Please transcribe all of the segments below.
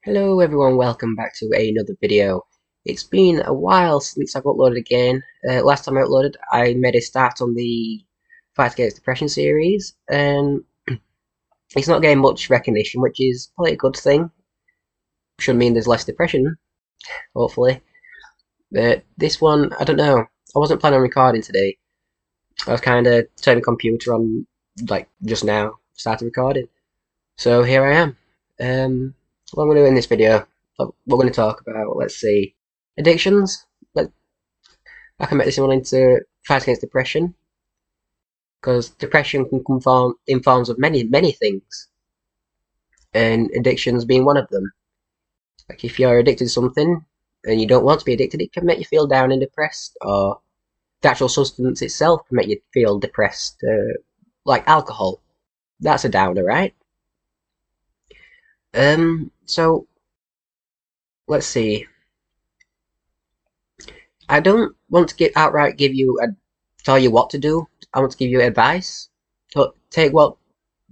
Hello everyone, welcome back to another video. It's been a while since I've uploaded again. Last time I uploaded, I made a start on the Fight Against Depression series, and it's not getting much recognition, which is probably a good thing. Should mean there's less depression, hopefully. But this one, I don't know. I wasn't planning on recording today. I was kind of turning the computer on, like, just now, started recording. So here I am. What I'm going to do in this video, we're going to talk about, let's see, addictions. I can make this one into Fight Against Depression, because depression can come in forms of many things, and addictions being one of them. Like if you're addicted to something and you don't want to be addicted, it can make you feel down and depressed, or the actual substance itself can make you feel depressed, like alcohol. That's a downer, right? So let's see. I don't want to outright tell you what to do. I want to give you advice. So take what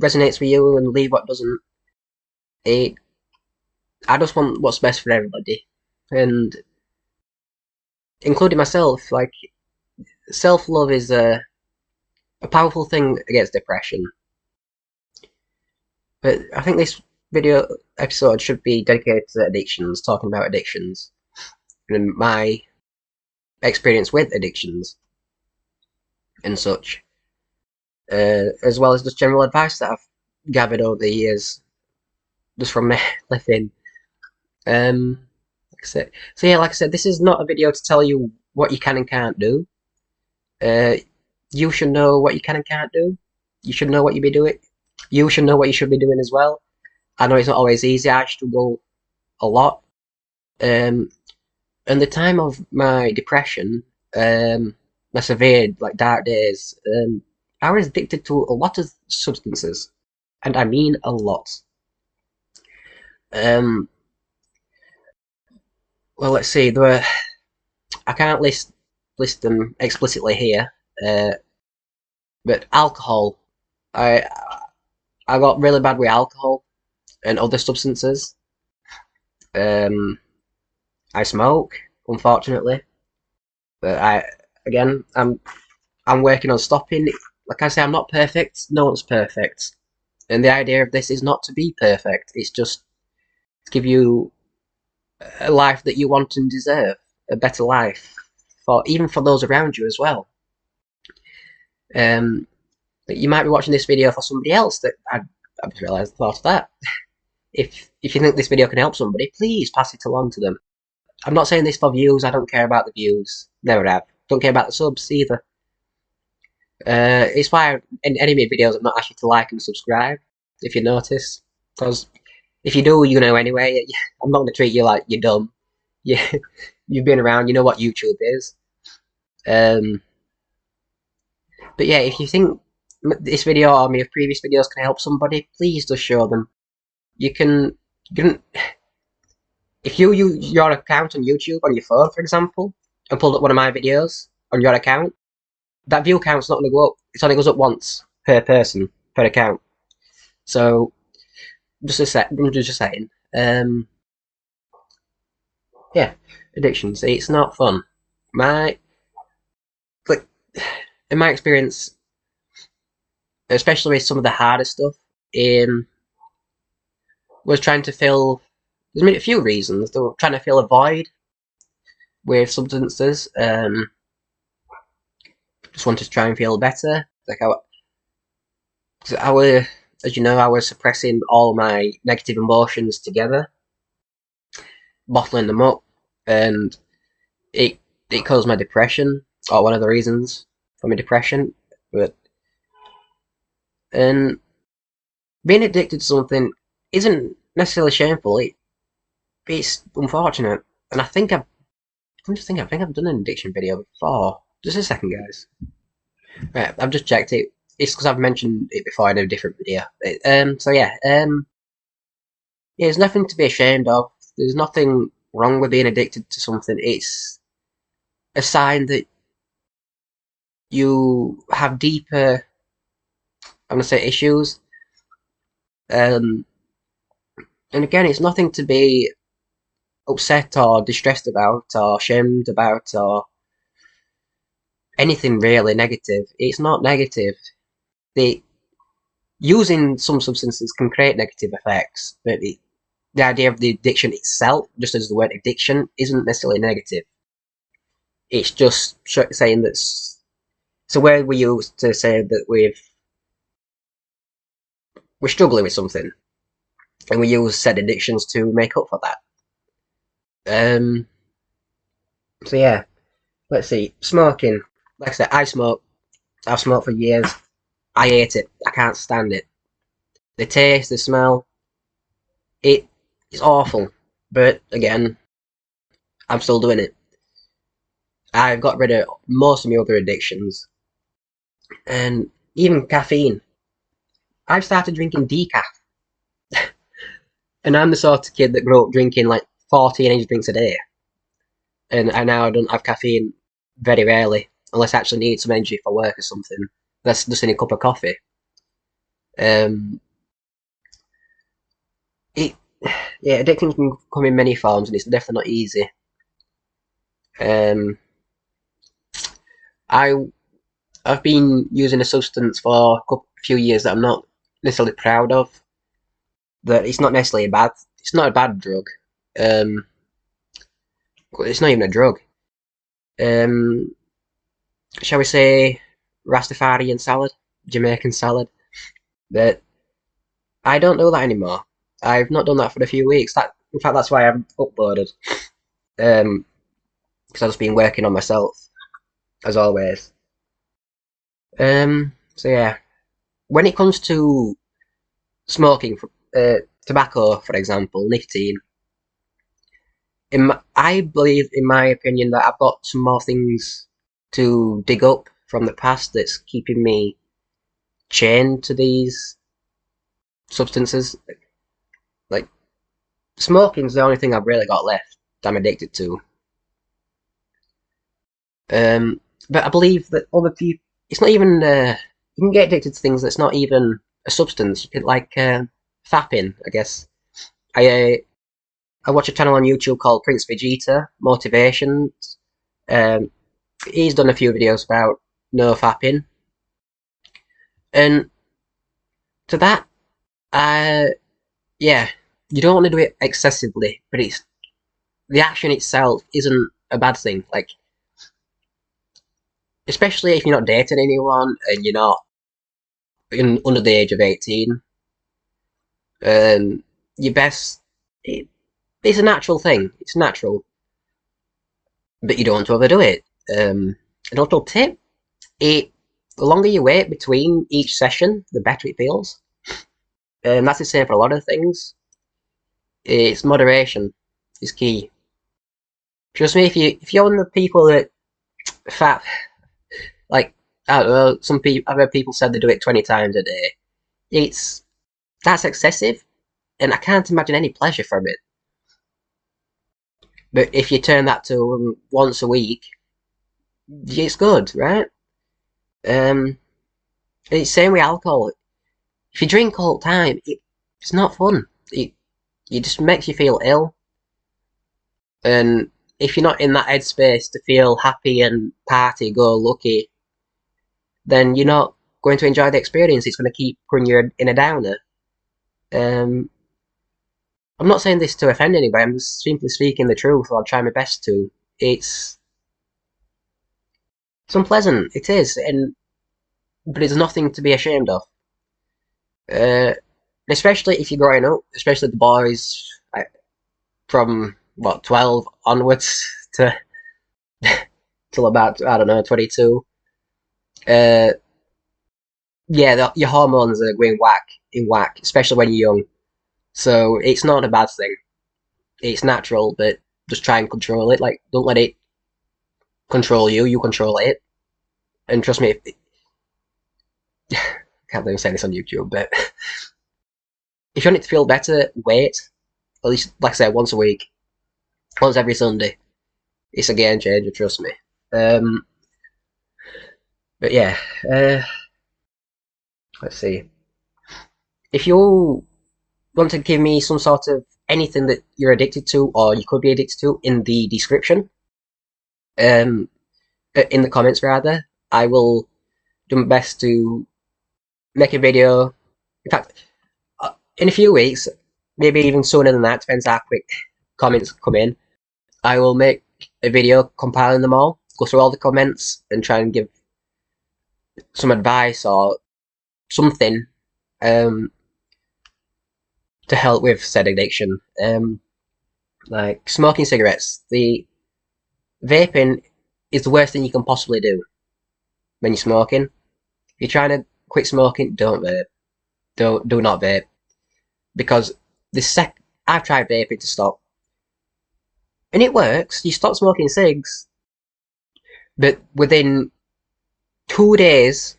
resonates with you and leave what doesn't. It, I just want what's best for everybody, and including myself. Like self-love is a powerful thing against depression. But I think this video episode should be dedicated to addictions, talking about addictions and my experience with addictions and such, as well as just general advice that I've gathered over the years just from living. Like I said, like I said, this is not a video to tell you what you can and can't do. You should know what you can and can't do. You should know what you be doing. You should know what you should be doing as well. I know it's not always easy. I struggle a lot. And the time of my depression, my severe like dark days, I was addicted to a lot of substances, and I mean a lot. Um, well, let's see. I can't list them explicitly here, but alcohol. I I got really bad with alcohol and other substances. Um, I smoke, unfortunately, but I'm working on stopping. Like I say, I'm not perfect. No one's perfect, and the idea of this is not to be perfect. It's just to give you a life that you want and deserve, a better life for even for those around you as well. Um, you might be watching this video for somebody else. I just realised I thought of that. If you think this video can help somebody, please pass it along to them. I'm not saying this for views. I don't care about the views. Never have. Don't care about the subs either. It's why in any of my videos I'm not asking you to like and subscribe, if you notice. Because if you do, you know anyway. I'm not going to treat you like you're dumb. Yeah, you've been around, you know what YouTube is. Um, but yeah, if you think this video or my previous videos can help somebody, please just show them. You can, if you use your account on YouTube on your phone, for example, and pulled up one of my videos on your account, that view count's not going to go up. It only goes up once per person, per account. So, I'm just saying. Yeah, addictions. It's not fun. My, like, in my experience, especially with some of the harder stuff, was trying to fill. There's a few reasons. They were trying to fill a void with substances. Just wanted to try and feel better. Like I was, as you know, I was suppressing all my negative emotions together, bottling them up, and it it caused my depression, or one of the reasons for my depression. But and being addicted to something isn't necessarily shameful. It's unfortunate, and I think I've done an addiction video before. Just a second, guys. Right, I've just checked it. It's because I've mentioned it before in a different video. So yeah, yeah, there's nothing to be ashamed of. There's nothing wrong with being addicted to something. It's a sign that you have deeper, I'm gonna say, issues. Um, And again, it's nothing to be upset or distressed about or ashamed about or anything really negative. It's not negative. The using some substances can create negative effects, but the idea of the addiction itself, just as the word addiction, isn't necessarily negative. It's just saying that it's a word we use to say that we're struggling with something, and we use said addictions to make up for that. Um, so yeah, let's see. Smoking. Like I said, I smoke. I've smoked for years. I hate it. I can't stand it. The taste, the smell, it's awful. But again, I'm still doing it. I've got rid of most of my other addictions, and even caffeine. I've started drinking decaf, and I'm the sort of kid that grew up drinking like 14 energy drinks a day, and I now don't have caffeine very rarely, unless I actually need some energy for work or something. That's just in a cup of coffee. Um, it, yeah, addiction can come in many forms, and it's definitely not easy. Um, I I've been using a substance for a few years that I'm not necessarily proud of. That it's not necessarily a bad. It's not a bad drug. Um, it's not even a drug. Um, shall we say Rastafarian salad, Jamaican salad? But I don't do that anymore. I've not done that for a few weeks. That, in fact, that's why I've uploaded. Because I've just been working on myself as always. So yeah, when it comes to smoking, tobacco, for example, nicotine, I believe, in my opinion, that I've got some more things to dig up from the past that's keeping me chained to these substances. Like, smoking's the only thing I've really got left that I'm addicted to. Um, but I believe that other people, it's not even, you can get addicted to things that's not even a substance. You could, like, fapping, I guess. I, I watch a channel on YouTube called Prince Vegeta, Motivations. Um, he's done a few videos about no fapping. And to that, yeah, you don't want to do it excessively, but it's the action itself isn't a bad thing. Like, especially if you're not dating anyone and you're not under the age of 18, you best. It, it's a natural thing. It's natural, but you don't want to overdo it. An little tip: it the longer you wait between each session, the better it feels. That's the same for a lot of things. It's moderation is key. Trust me, if you're one of the people that fat, like, I don't know, some people I've heard people said they do it 20 times a day. It's That's excessive, and I can't imagine any pleasure from it. But if you turn that to once a week, it's good, right? Um, it's the same with alcohol. If you drink all the time, it's not fun. It just makes you feel ill. And if you're not in that headspace to feel happy and party, go lucky, then you're not going to enjoy the experience. It's going to keep putting you in a downer. Um, I'm not saying this to offend anybody. I'm just simply speaking the truth. I'll try my best to. It's it's unpleasant. It is, and but it's nothing to be ashamed of. Uh, especially if you're growing up, especially the boys, like, from what 12 onwards to till about, I don't know, 22. Uh, yeah, your hormones are going whack, especially when you're young. So it's not a bad thing. It's natural, but just try and control it. Like, don't let it control you. You control it. And trust me, I can't believe I'm saying this on YouTube, but if you want it to feel better, wait. At least, like I said, once a week, once every Sunday. It's a game changer, trust me. Um, but yeah, uh, let's see. If you want to give me some sort of anything that you're addicted to or you could be addicted to in the description, in the comments rather. I will do my best to make a video. In fact, in a few weeks, maybe even sooner than that, depends how quick comments come in, I will make a video compiling them all, go through all the comments and try and give some advice or something to help with said addiction. Like smoking cigarettes. The vaping is the worst thing you can possibly do when you're smoking. If you're trying to quit smoking, don't vape. Do not vape. Because I've tried vaping to stop. And it works. You stop smoking cigs, but within 2 days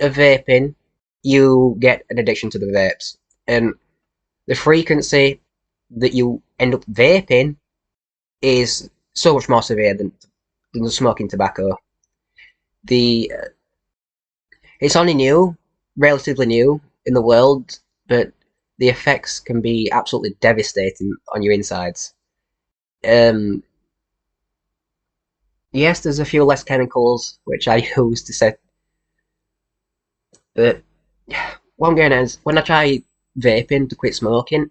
of vaping, you get an addiction to the vapes. And the frequency that you end up vaping is so much more severe than smoking tobacco. It's only new, relatively new in the world, but the effects can be absolutely devastating on your insides. Yes, there's a few less chemicals which I use to set, but what I'm getting at is when I tried vaping to quit smoking,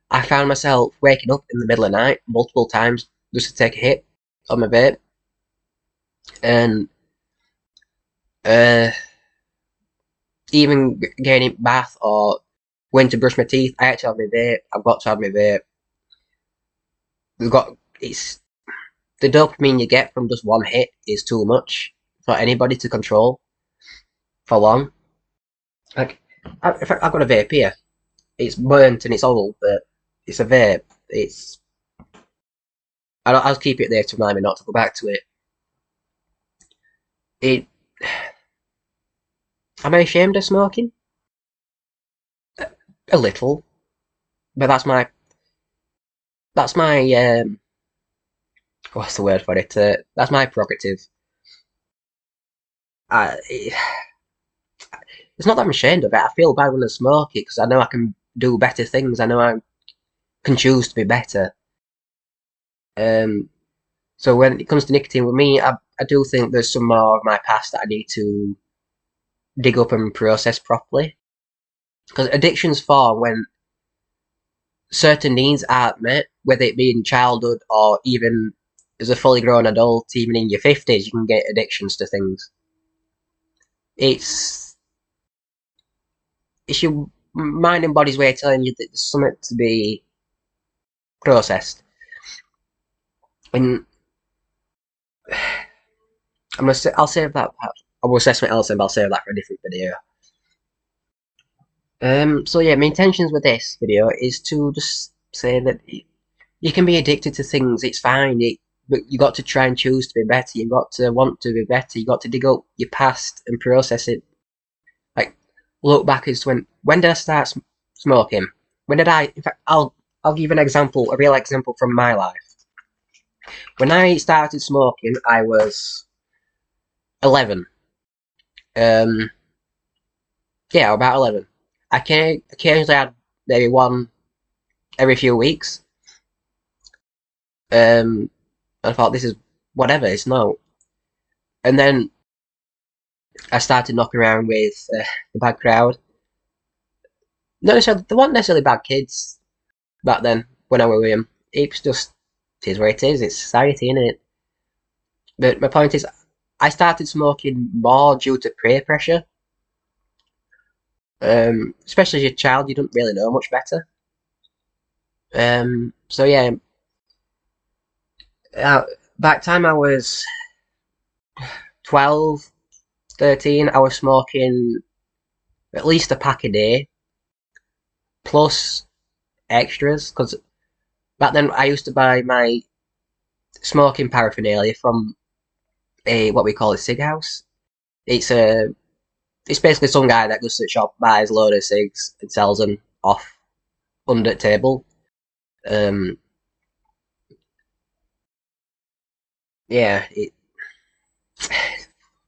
I found myself waking up in the middle of the night multiple times just to take a hit on my vape, and even getting a bath or when to brush my teeth, I actually have my vape. I've got to have my vape. It's the dopamine you get from just one hit is too much for anybody to control for long. Like, in fact, I've got a vape here. It's burnt and it's old, but it's a vape. I'll keep it there to remind me not to go back to it. Am I ashamed of smoking? A little, but that's my what's the word for it? That's my prerogative. It's not that I'm ashamed of it. I feel bad when I smoke it because I know I can do better things. I know I can choose to be better. So when it comes to nicotine, with me, I do think there's some more of my past that I need to dig up and process properly. Because addictions form when certain needs aren't met, whether it be in childhood or even as a fully grown adult, even in your 50s, you can get addictions to things. It's your mind and body's way of telling you that there's something to be processed. And I'll save that. I will say something else, and I'll save that for a different video. So yeah, my intentions with this video is to just say that you can be addicted to things. It's fine. But you got to try and choose to be better. You got to want to be better. You got to dig up your past and process it. Like look back as to when did I start smoking? When did I? In fact, I'll give an example, a real example from my life. When I started smoking, I was 11. Yeah, about 11. I can occasionally had maybe one every few weeks. I thought this is whatever, it's no. And then I started knocking around with the bad crowd. Not necessarily, they weren't necessarily bad kids back then when I was with them. It's just, it is what it is. It's society, isn't it? But my point is, I started smoking more due to peer pressure. Especially as a child, you don't really know much better. So yeah, back time I was 12, 13, I was smoking at least a pack a day, plus extras, because back then I used to buy my smoking paraphernalia from what we call a cig house. It's basically some guy that goes to the shop, buys a load of cigs and sells them off under the table. Yeah,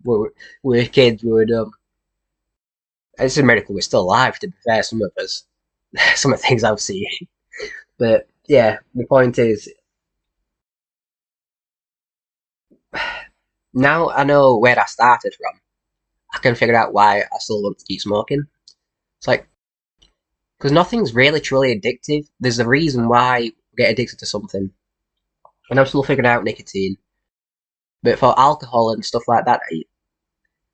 we were kids, we were dumb. It's a miracle we're still alive, to be fair, some of us. some of the things I've seen. But yeah, the point is, now I know where I started from. I can figure out why I still want to keep smoking. It's like, because nothing's really truly addictive. There's a reason why we get addicted to something. And I'm still figuring out nicotine. But for alcohol and stuff like that,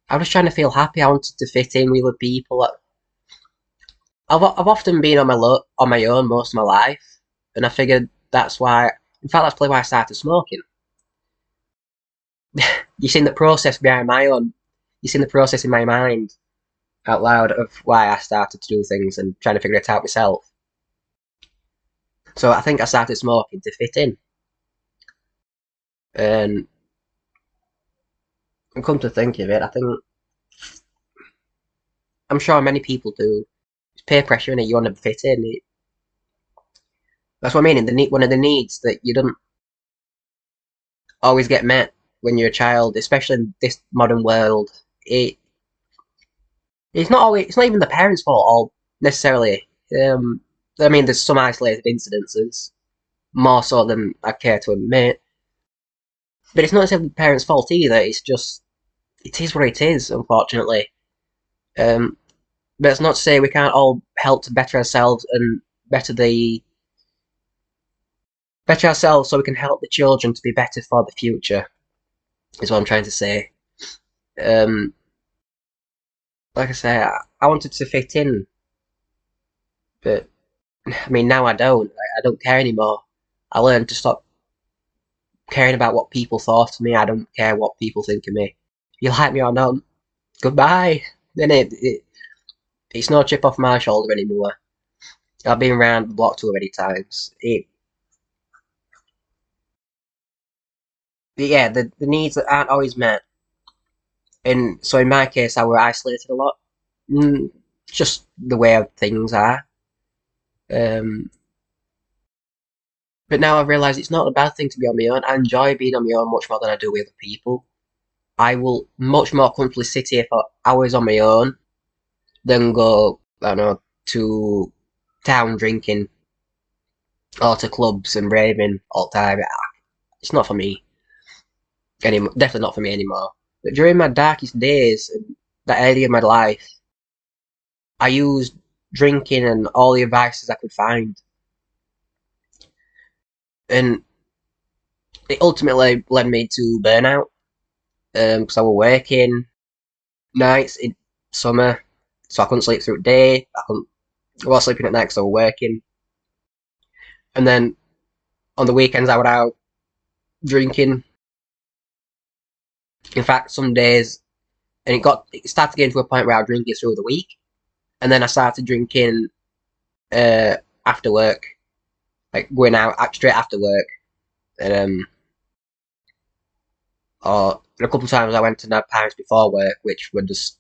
I was trying to feel happy. I wanted to fit in with other people. I've often been on my own most of my life, and I figured that's why. In fact, that's probably why I started smoking. You've seen the process behind my own. You've seen the process in my mind out loud of why I started to do things and trying to figure it out myself. So I think I started smoking to fit in, and come to think of it, I think I'm sure many people do. It's peer pressure, and you want to fit in. That's what I mean. One of the needs that you don't always get met when you're a child, especially in this modern world. It it's not always. It's not even the parents' fault, all necessarily. I mean, there's some isolated incidences, more so than I care to admit. But it's not necessarily the parents' fault either. It's just it is what it is, unfortunately. Um, but it's not to say we can't all help to better ourselves and better the better ourselves so we can help the children to be better for the future. Is what I'm trying to say. Um, like I say, I wanted to fit in, but I mean now I don't. I don't care anymore. I learned to stop caring about what people thought of me. I don't care what people think of me. If you like me or not, goodbye. Then it's no chip off my shoulder anymore. I've been around the block too many times. Yeah, the needs that aren't always met. And so in my case, I were isolated a lot. Just the way things are. Um, but now I've realised it's not a bad thing to be on my own. I enjoy being on my own much more than I do with other people. I will much more comfortably sit here for hours on my own than go, I don't know, to town drinking or to clubs and raving all the time. It's not for me anymore. Definitely not for me anymore. But during my darkest days, that area of my life, I used drinking and all the advices I could find, and it ultimately led me to burnout. Because I was working nights in summer, so I couldn't sleep through the day. I was sleeping at night because I was working, and then on the weekends I would out drinking. In fact, some days, and it started getting to a point where I was drinking through the week, and then I started drinking uh, after work, like going out straight after work, and or and a couple of times I went to my parents before work, which were just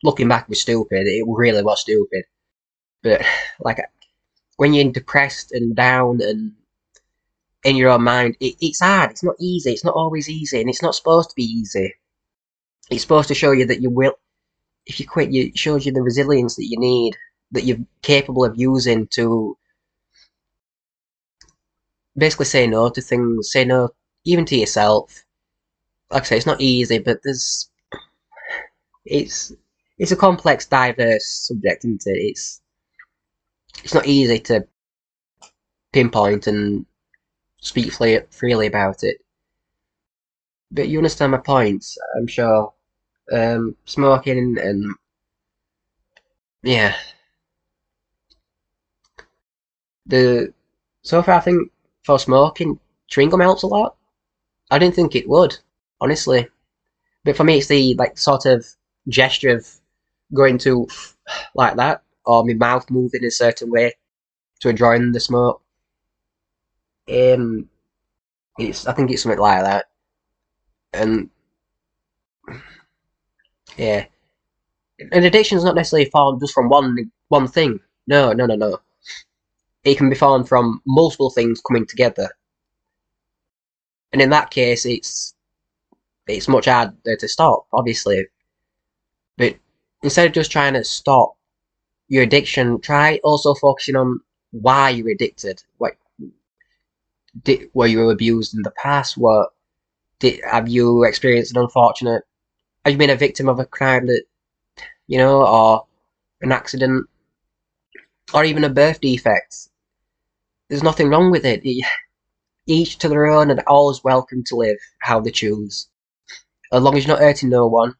looking back was stupid. It really was stupid, but like when you're depressed and down and in your own mind, it's hard. It's not easy. It's not always easy, and it's not supposed to be easy. It's supposed to show you that you will. If you quit, it shows you the resilience that you need, that you're capable of using to basically say no to things, say no even to yourself. Like I say, it's not easy, but it's it's a complex, diverse subject, isn't it? It's not easy to pinpoint and speak freely about it. But you understand my points, I'm sure. Smoking and yeah, the so far I think for smoking, chewing gum helps a lot. I didn't think it would, honestly. But for me, it's the like sort of gesture of going to like that, or my mouth moving in a certain way to enjoying the smoke. Um, it's I think it's something like that, and yeah, and addiction is not necessarily formed just from one thing. No, no, no, no. It can be formed from multiple things coming together, and in that case, it's much harder to stop, obviously. But instead of just trying to stop your addiction, try also focusing on why you're addicted. Were you abused in the past? Have you experienced an unfortunate? Have you been a victim of a crime that or an accident, or even a birth defect? There's nothing wrong with it. Each to their own, and all is welcome to live how they choose, as long as you're not hurting no one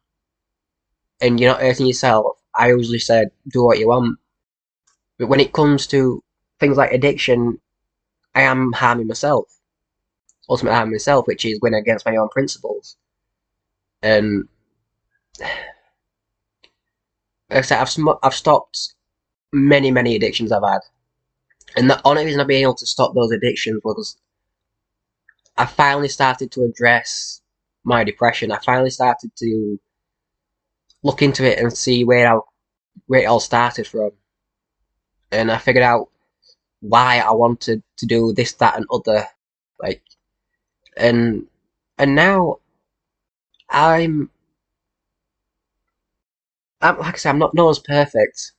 and you're not hurting yourself. I usually said do what you want, but when it comes to things like addiction, I am harming myself. Ultimately harming myself, which is going against my own principles. And like I said, I've stopped many addictions I've had, and the only reason I've been able to stop those addictions was I finally started to address my depression. I finally started to look into it and see where it all started from, and I figured out why I wanted to do this, that, and other, like, and now I'm, like I said, I'm not known as perfect,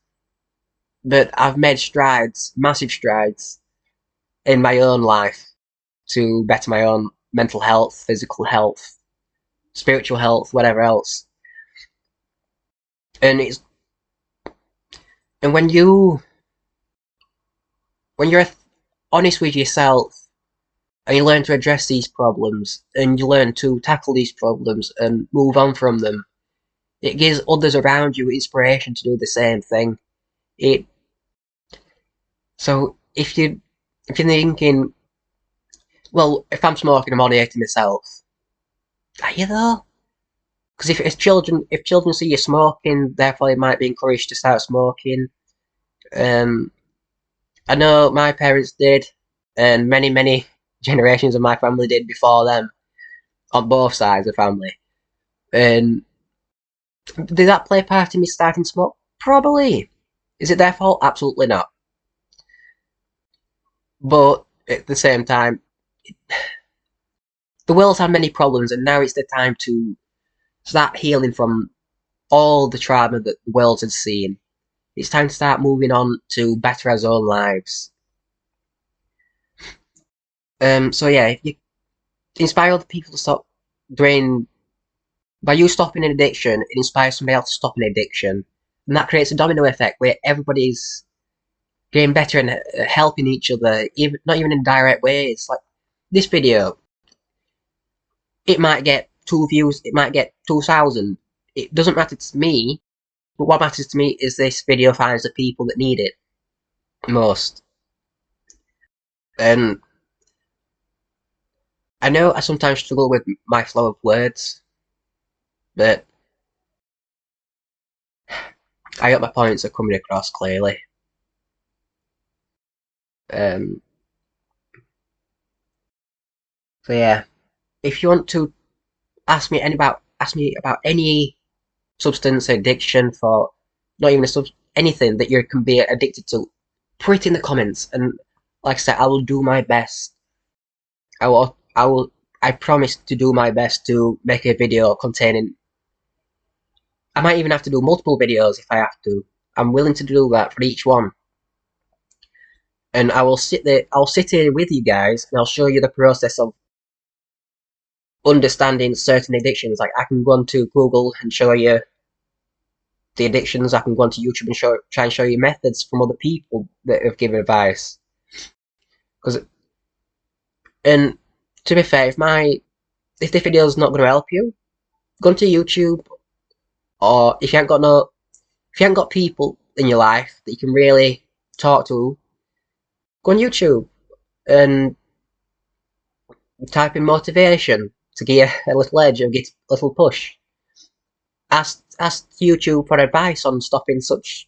but I've made strides, massive strides, in my own life to better my own mental health, physical health, spiritual health, whatever else. And it's and when you're honest with yourself and you learn to address these problems and you learn to tackle these problems and move on from them, it gives others around you inspiration to do the same thing. It So if you're thinking, well, if I'm smoking, I'm only hating myself. Are you though? Because if children see you smoking, therefore they might be encouraged to start smoking. Um, I know my parents did, and many generations of my family did before them, on both sides of the family. And did that play a part in me starting to smoke? Probably. Is it their fault? Absolutely not. But at the same time, the world's had many problems, and now it's the time to start healing from all the trauma that the world has seen. It's time to start moving on to better our own lives. So yeah, if you inspire other people to stop doing, by you stopping an addiction, it inspires somebody else to stop an addiction, and that creates a domino effect where everybody's getting better and helping each other, even not even in direct ways. Like this video, it might get 2 views, it might get 2,000. It doesn't matter to me, but what matters to me is this video finds the people that need it most. And I know I sometimes struggle with my flow of words, but I hope my points are coming across clearly. Um, so yeah, if you want to ask me about any substance addiction, for not even anything that you can be addicted to, put it in the comments. And like I said, I will do my best. I promise to do my best to make a video containing. I might even have to do multiple videos if I have to. I'm willing to do that for each one. And I'll sit here with you guys, and I'll show you the process of understanding certain addictions. Like I can go onto Google and show you the addictions. I can go onto YouTube and try and show you methods from other people that have given advice. And to be fair, if the video's not going to help you, go onto YouTube, or if you haven't got people in your life that you can really talk to, go on YouTube and type in motivation to get a little edge and get a little push. Ask YouTube for advice on stopping such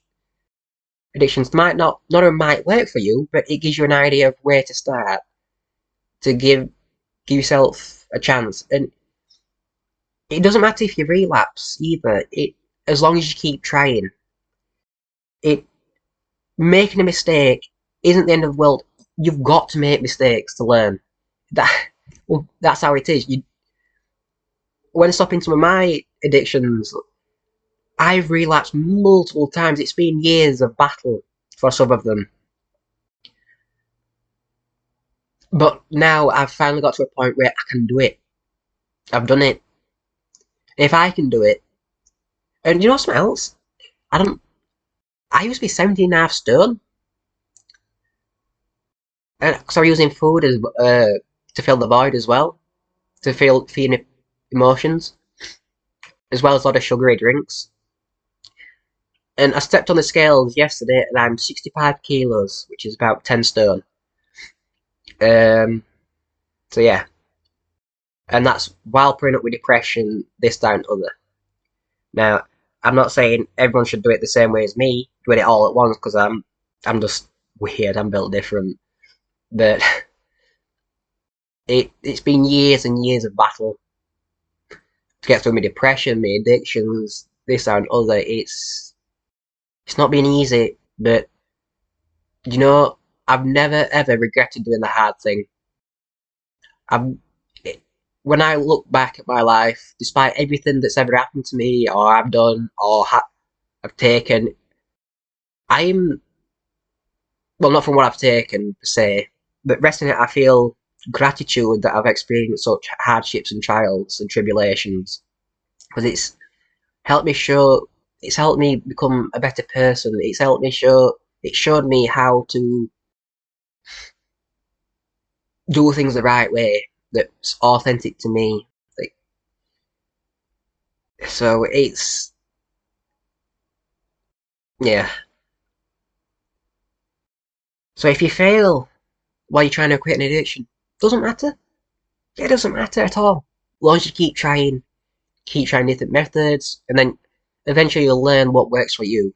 addictions. Not only might work for you, but it gives you an idea of where to start to give yourself a chance. And it doesn't matter if you relapse either. As long as you keep trying. Making a mistake isn't the end of the world. You've got to make mistakes to learn. That's how it is. When stopping some of my addictions, I've relapsed multiple times. It's been years of battle for some of them. But now I've finally got to a point where I can do it. I've done it. If I can do it, and you know something else? I don't. I used to be 17.5 stone, and because I was using food as to fill the void as well, to feel feeling emotions, as well as a lot of sugary drinks. And I stepped on the scales yesterday, and I'm 65 kilos, which is about 10 stone. Um, so yeah, and that's while putting up with depression, this, that, and other. Now, I'm not saying everyone should do it the same way as me, doing it all at once, because I'm just weird. I'm built different. But it's been years and years of battle to get through my depression, my addictions, this and other. It's not been easy, but you know, I've never ever regretted doing the hard thing. I've when I look back at my life, despite everything that's ever happened to me, or I've done, or I've taken, I'm well, not from what I've taken per se, but resting it, I feel gratitude that I've experienced such hardships and trials and tribulations because helped me show, it's helped me become a better person. It showed me how to do things the right way that's authentic to me. Like, so yeah. So if you fail while you're trying to quit an addiction, doesn't matter. It doesn't matter at all. As long as you keep trying different methods, and then eventually you'll learn what works for you.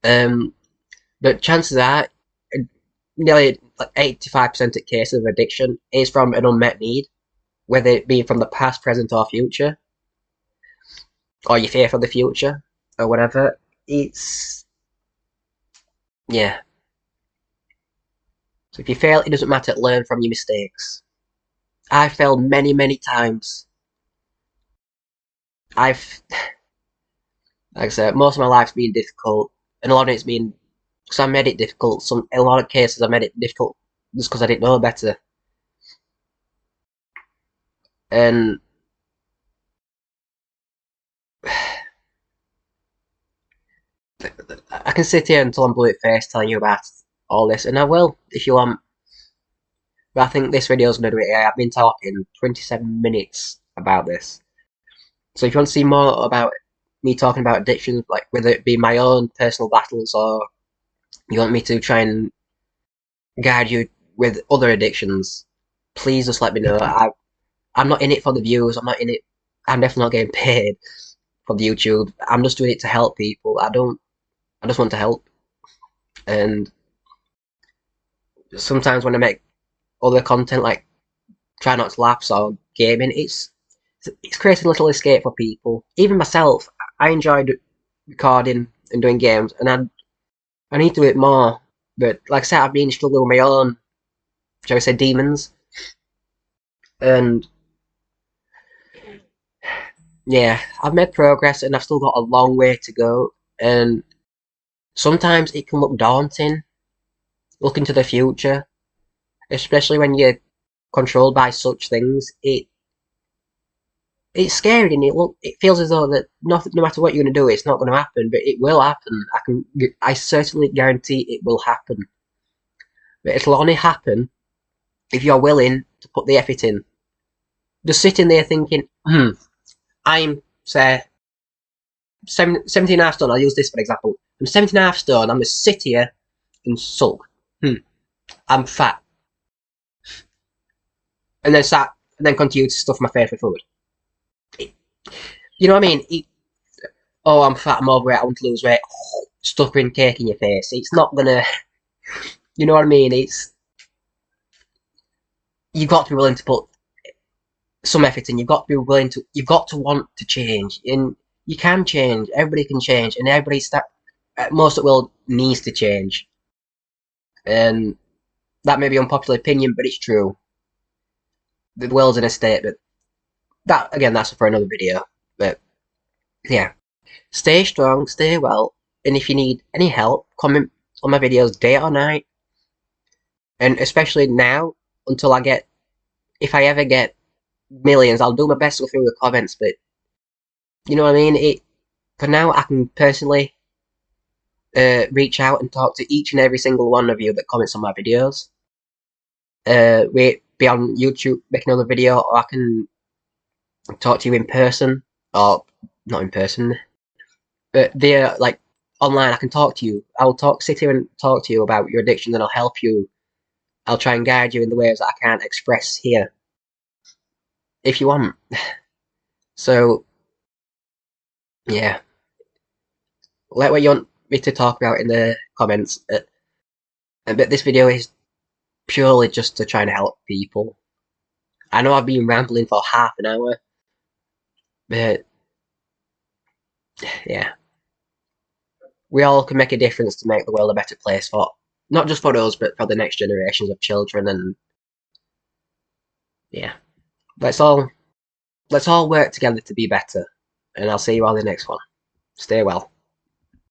Um, but chances are, nearly like 85% of cases of addiction is from an unmet need, whether it be from the past, present, or future, or your fear for the future, or whatever. It's yeah. So if you fail, it doesn't matter. Learn from your mistakes. I've failed many, many times. I've, like I said, most of my life's been difficult, and a lot of it's been because I made it difficult. In a lot of cases, I made it difficult just because I didn't know better. And I can sit here until I'm blue at face telling you about all this, and I will if you want. But I think this video is going to do it. I've been talking 27 minutes about this. So if you want to see more about me talking about addictions, like whether it be my own personal battles or you want me to try and guide you with other addictions, please just let me know. I'm not in it for the views. I'm not in it. I'm definitely not getting paid for the YouTube. I'm just doing it to help people. I just want to help. And sometimes when I make other content like try not to laugh or gaming, it's creating a little escape for people. Even myself, I enjoyed recording and doing games, and I need to do it more. But like I said, I've been struggling with my own, shall we say, demons, and yeah, I've made progress, and I've still got a long way to go. And sometimes it can look daunting, looking to the future, especially when you're controlled by such things. It's scary and it feels as though that no matter what you're going to do, it's not going to happen, but it will happen. I certainly guarantee it will happen. But it'll only happen if you're willing to put the effort in. Just sitting there thinking, I'm say 17.5 stone. I'll use this for example. I'm 17.5 stone. I'm just sit here and sulk. I'm fat, and then continue to stuff my face with food. You know what I mean? Oh, I'm fat. I'm overweight. I want to lose weight. Stuffing cake in your face. It's not gonna. You know what I mean? You've got to be willing to put some effort in. You've got to want to change. And you can change. Everybody can change. And most of the world needs to change. And that may be unpopular opinion, but it's true. The world's in a state that again, that's for another video. But Yeah, stay strong, stay well, and if you need any help, comment on my videos day or night, and especially now until I get, if I ever get millions, I'll do my best to go through the comments, but you know what I mean? For now, I can personally reach out and talk to each and every single one of you that comments on my videos. Be on YouTube, make another video, or I can talk to you in person, or not in person, but via like online. I can talk to you. Sit here and talk to you about your addiction, and I'll help you. I'll try and guide you in the ways that I can't express here, if you want. So yeah, let what you want me to talk about in the comments. But this video is purely just to try and help people. I know I've been rambling for half an hour, but yeah, we all can make a difference to make the world a better place for not just for us, but for the next generations of children. And yeah, let's all let's all work together to be better. And I'll see you all in the next one. Stay well.